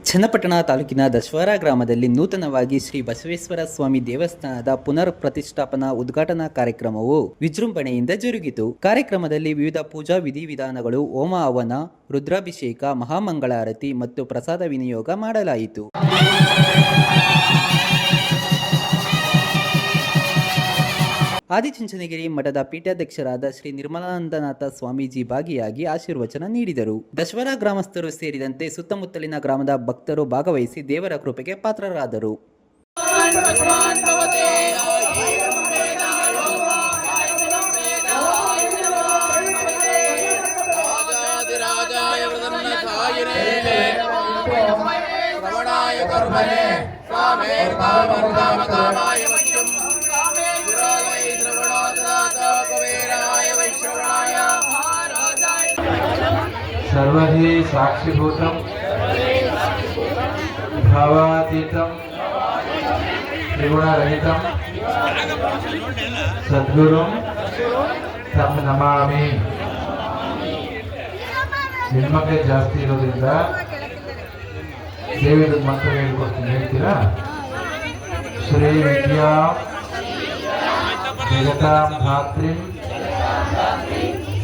ಚನ್ನಪಟ್ಟಣ ತಾಲೂಕಿನ ದಶವರ ಗ್ರಾಮದಲ್ಲಿ ನೂತನವಾಗಿ ಶ್ರೀ ಬಸವೇಶ್ವರ ಸ್ವಾಮಿ ದೇವಸ್ಥಾನದ ಪುನರ್ ಪ್ರತಿಷ್ಠಾಪನಾ ಉದ್ಘಾಟನಾ ಕಾರ್ಯಕ್ರಮವು ವಿಜೃಂಭಣೆಯಿಂದ ಜರುಗಿತು. ಕಾರ್ಯಕ್ರಮದಲ್ಲಿ ವಿವಿಧ ಪೂಜಾ ವಿಧಿವಿಧಾನಗಳು, ಹೋಮ ಹವನ, ರುದ್ರಾಭಿಷೇಕ, ಮಹಾಮಂಗಳಾರತಿ ಮತ್ತು ಪ್ರಸಾದ ವಿನಿಯೋಗ ಮಾಡಲಾಯಿತು. ಆದಿಚುಂಚನಗಿರಿ ಮಠದ ಪೀಠಾಧ್ಯಕ್ಷರಾದ ಶ್ರೀ ನಿರ್ಮಲಾನಂದನಾಥ ಸ್ವಾಮೀಜಿ ಭಾಗಿಯಾಗಿ ಆಶೀರ್ವಚನ ನೀಡಿದರು. ದಶವರ ಗ್ರಾಮಸ್ಥರು ಸೇರಿದಂತೆ ಸುತ್ತಮುತ್ತಲಿನ ಗ್ರಾಮದ ಭಕ್ತರು ಭಾಗವಹಿಸಿ ದೇವರ ಕೃಪೆಗೆ ಪಾತ್ರರಾದರು. सर्वहि साक्षिभूतं भावातीतं त्रिगुणरहितं सद्गुरुं तं नमामि. ಹೆಣ್ಮಕ್ಳೆ ಜಾಸ್ತಿ ಇರೋದ್ರಿಂದ ದೇವಿದ ಮಂತ್ರ ಹೇಳ್ಕೊಡ್ತೀನಿ, ಹೇಳ್ತೀರಾ? ಶ್ರೀ ವಿದ್ಯಾ ಜಗತಾಂ ಧಾತ್ರಿಂ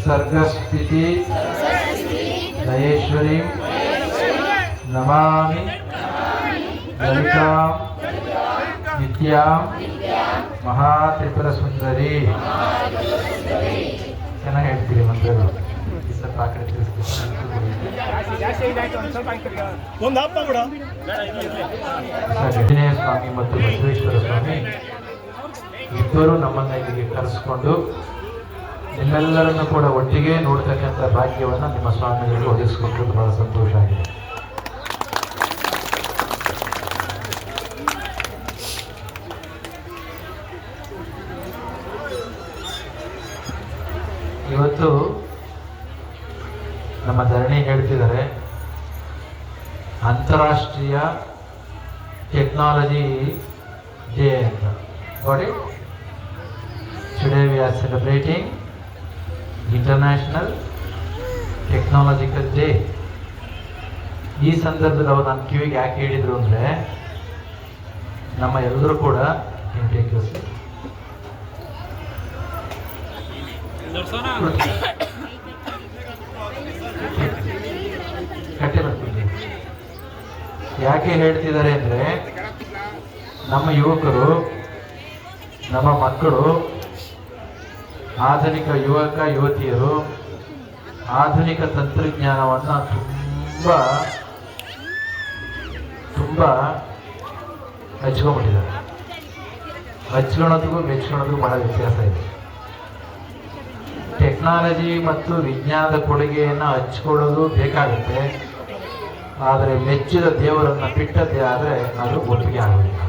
ಸರ್ಗಸ್ಥಿತಿ ದಯೇಶ್ವರಿ ನಮಾಮಿ ಲಲಿತಾಂ ನಿತ್ಯಾಂ ಮಹಾತ್ರಿಪುರ ಸುಂದರಿ. ಚೆನ್ನಾಗಿ ಹೇಳ್ತೀರಿ ಮಂತ್ರಗಳು. ಆಂಜನೇಯ ಸ್ವಾಮಿ ಮತ್ತು ಬಸವೇಶ್ವರ ಸ್ವಾಮಿ ಇಬ್ಬರು ನಮ್ಮನ್ನ ಇಲ್ಲಿಗೆ ಕರೆಸಿಕೊಂಡು ನಿಮ್ಮೆಲ್ಲರನ್ನು ಕೂಡ ಒಟ್ಟಿಗೆ ನೋಡ್ತಕ್ಕಂಥ ಭಾಗ್ಯವನ್ನು ನಿಮ್ಮ ಸ್ವಾಮಿಗಳು ಒದಗಿಸಿಕೊಟ್ಟು ಬಹಳ ಸಂತೋಷ ಆಗಿದೆ. ಇವತ್ತು ನಮ್ಮ ಧರಣಿ ಹೇಳ್ತಿದ್ದಾರೆ, ಅಂತಾರಾಷ್ಟ್ರೀಯ ಟೆಕ್ನಾಲಜಿ ಡೇ ಅಂತ. ನೋಡಿ, today we are celebrating international technological day. ಈ ಸಂದರ್ಭದಲ್ಲಿ ಅವರು ನನ್ನ ಕಿವಿಗೆ ಯಾಕೆ ಹೇಳಿದರು ಅಂದರೆ, ನಮ್ಮ ಎಲ್ಲರೂ ಕೂಡ ಕಟ್ಟೆ ಬರ್ತಿದ್ದೆ. ಯಾಕೆ ಹೇಳ್ತಿದ್ದಾರೆ ಅಂದರೆ, ನಮ್ಮ ಯುವಕರು, ನಮ್ಮ ಮಕ್ಕಳು, ಆಧುನಿಕ ಯುವಕ ಯುವತಿಯರು ಆಧುನಿಕ ತಂತ್ರಜ್ಞಾನವನ್ನು ತುಂಬ ಹಚ್ಕೊಂಡ್ಬಿಟ್ಟಿದ್ದಾರೆ. ಹಚ್ಕೊಳ್ಳೋದಕ್ಕೂ ಮೆಚ್ಕೊಳ್ಳೋದಕ್ಕೂ ಬಹಳ ವ್ಯತ್ಯಾಸ ಇದೆ. ಟೆಕ್ನಾಲಜಿ ಮತ್ತು ವಿಜ್ಞಾನದ ಕೊಡುಗೆಯನ್ನು ಹಚ್ಕೊಳ್ಳೋದು ಬೇಕಾಗುತ್ತೆ, ಆದರೆ ಮೆಚ್ಚಿದ ದೇವರನ್ನು ಬಿಟ್ಟದ್ದೇ ಆದರೆ ಅದು ಒಪ್ಪಿಗೆ ಆಗೋದಿಲ್ಲ.